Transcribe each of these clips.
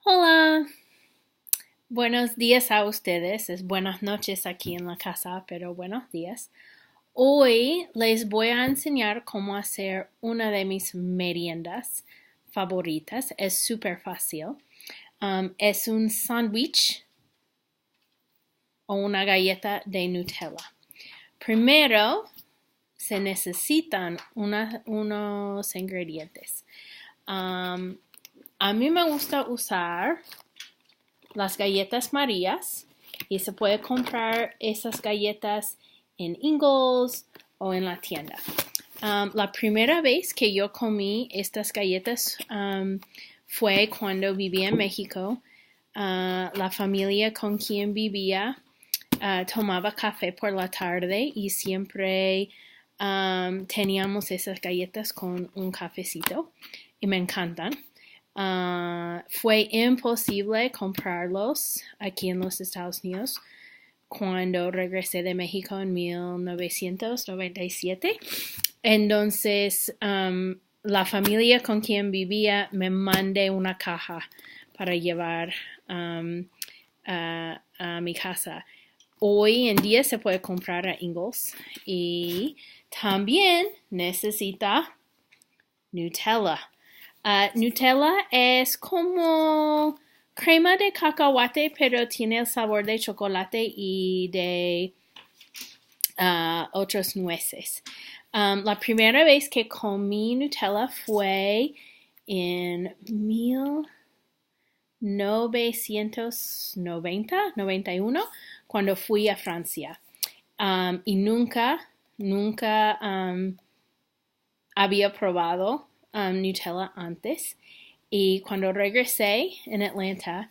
Hola, buenos días a ustedes. Es buenas noches aquí en la casa, pero buenos días. Hoy les voy a enseñar cómo hacer una de mis meriendas favoritas. Es súper fácil. Es un sándwich o una galleta de Nutella. Primero se necesitan unos ingredientes. A mí me gusta usar las galletas Marías y se puede comprar esas galletas en Ingles o en la tienda. La primera vez que yo comí estas galletas fue cuando vivía en México. La familia con quien vivía tomaba café por la tarde y siempre teníamos esas galletas con un cafecito y me encantan. Fue imposible comprarlos aquí en los Estados Unidos cuando regresé de México en 1997. Entonces, la familia con quien vivía me mandó una caja para llevar a mi casa. Hoy en día se puede comprar a Ingles y también necesita Nutella. Nutella es como crema de cacahuate, pero tiene el sabor de chocolate y de otras nueces. La primera vez que comí Nutella fue en 1991, cuando fui a Francia. Y nunca había probado Nutella antes. Y cuando regresé en Atlanta,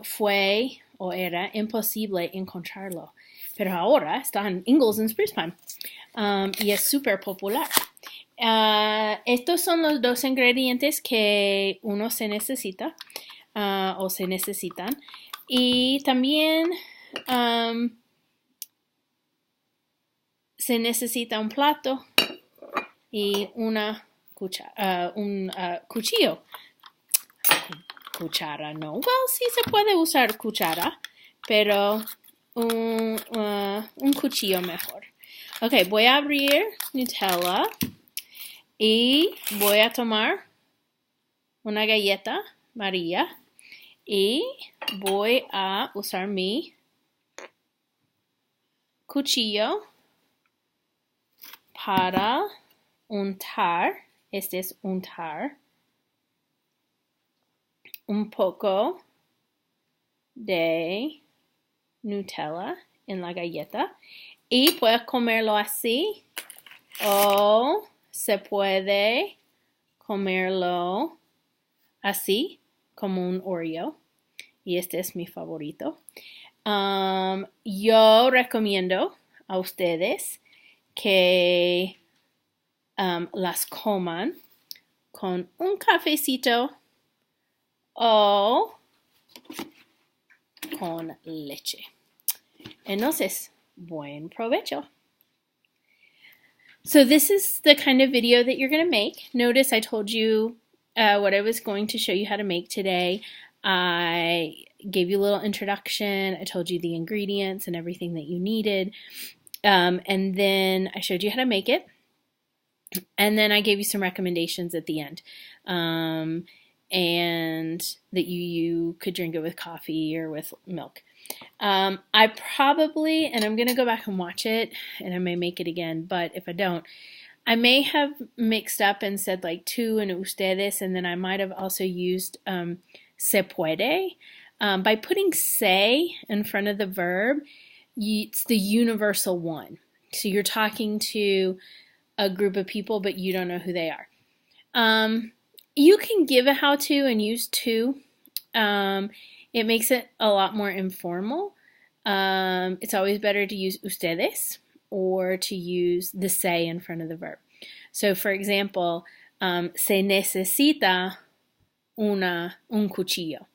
fue o era imposible encontrarlo. Pero ahora está en Ingles en Spruce Pine. Y es súper popular. Estos son los dos ingredientes que uno se necesita o se necesitan. Y también se necesita un plato y un cuchillo. Cuchara, no. Well, sí se puede usar cuchara, pero un cuchillo mejor. Ok, voy a abrir Nutella y voy a tomar una galleta María y voy a usar mi cuchillo para untar. Este es untar un poco de Nutella en la galleta y puedes comerlo así o se puede comerlo así como un Oreo y este es mi favorito. Yo recomiendo a ustedes que las coman con un cafecito o con leche. Entonces, buen provecho. So this is the kind of video that you're going to make. Notice I told you what I was going to show you how to make today. I gave you a little introduction. I told you the ingredients and everything that you needed. And then I showed you how to make it. And then I gave you some recommendations at the end. And that you could drink it with coffee or with milk. I probably, and I'm going to go back and watch it, and I may make it again, but if I don't, I may have mixed up and said like tú and ustedes, and then I might have also used se puede. By putting se in front of the verb, it's the universal one. So you're talking to a group of people, but you don't know who they are. You can give a how-to and use to. It makes it a lot more informal. It's always better to use ustedes or to use the se in front of the verb. So, for example, se necesita un cuchillo.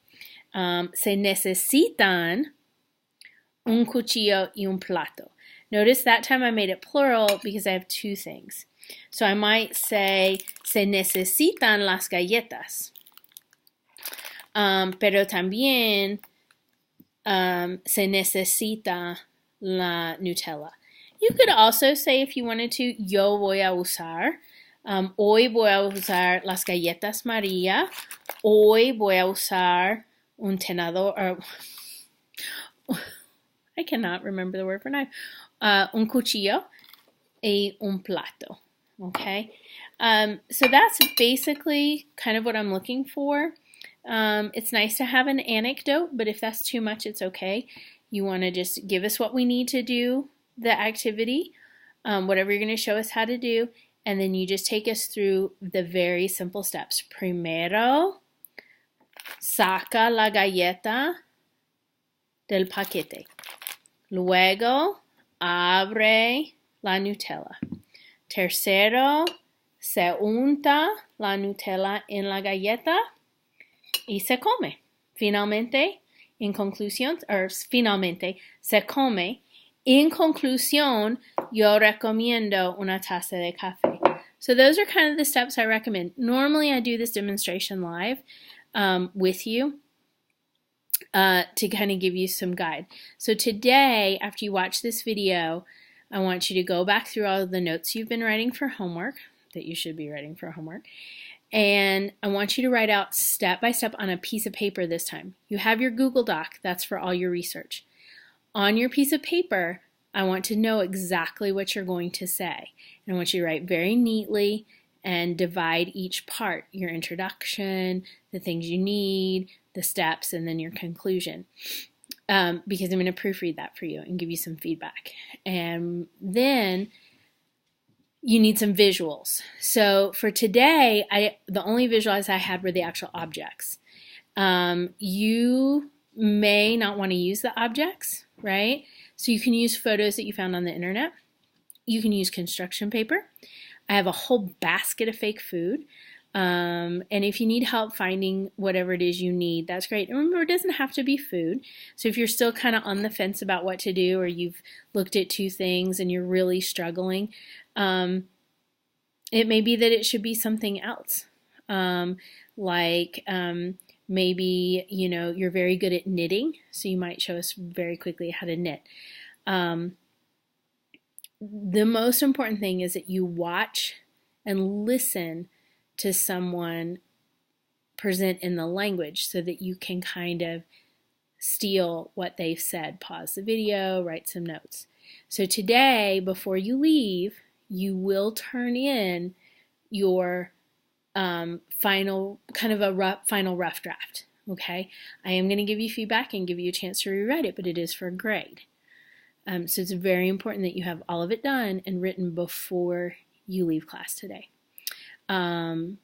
Se necesitan un cuchillo y un plato. Notice that time I made it plural because I have two things. So I might say, se necesitan las galletas. pero también se necesita la Nutella. You could also say, if you wanted to, yo voy a usar. Hoy voy a usar las galletas María. Hoy voy a usar un tenedor. I cannot remember the word for knife. Un cuchillo y un plato. Okay? So that's basically kind of what I'm looking for. It's nice to have an anecdote, but if that's too much, it's okay. You want to just give us what we need to do, the activity, whatever you're going to show us how to do, and then you just take us through the very simple steps. Primero, saca la galleta del paquete. Luego, abre la Nutella. Tercero, se unta la Nutella en la galleta y se come. Finalmente, se come. En conclusión, yo recomiendo una taza de café. So those are kind of the steps I recommend. Normally, I do this demonstration live with you to kind of give you some guide. So today, after you watch this video, I want you to go back through all of the notes you've been writing for homework, that you should be writing for homework, and I want you to write out step by step on a piece of paper this time. You have your Google Doc, that's for all your research. On your piece of paper, I want to know exactly what you're going to say. And I want you to write very neatly and divide each part, your introduction, the things you need, the steps, and then your conclusion. Because I'm going to proofread that for you and give you some feedback. And then you need some visuals. So for today, the only visuals I had were the actual objects. You may not want to use the objects, right? So you can use photos that you found on the internet. You can use construction paper. I have a whole basket of fake food. And if you need help finding whatever it is you need, that's great. And remember, it doesn't have to be food. So if you're still kind of on the fence about what to do, or you've looked at two things and you're really struggling, it may be that it should be something else. Maybe, you're very good at knitting, so you might show us very quickly how to knit. The most important thing is that you watch and listen to someone present in the language so that you can kind of steal what they've said. Pause the video, write some notes. So today, before you leave, you will turn in your final rough draft. Okay, I am going to give you feedback and give you a chance to rewrite it, but it is for a grade. So it's very important that you have all of it done and written before you leave class today. And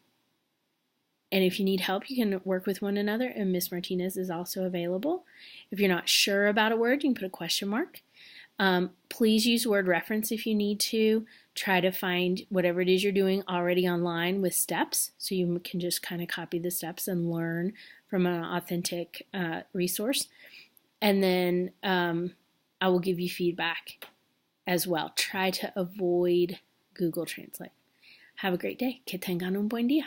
if you need help, you can work with one another, and Miss Martinez is also available. If you're not sure about a word, you can put a question mark. Please use word reference if you need to. Try to find whatever it is you're doing already online with steps, so you can just kind of copy the steps and learn from an authentic resource. And then I will give you feedback as well. Try to avoid Google Translate. Have a great day. Que tengan un buen día.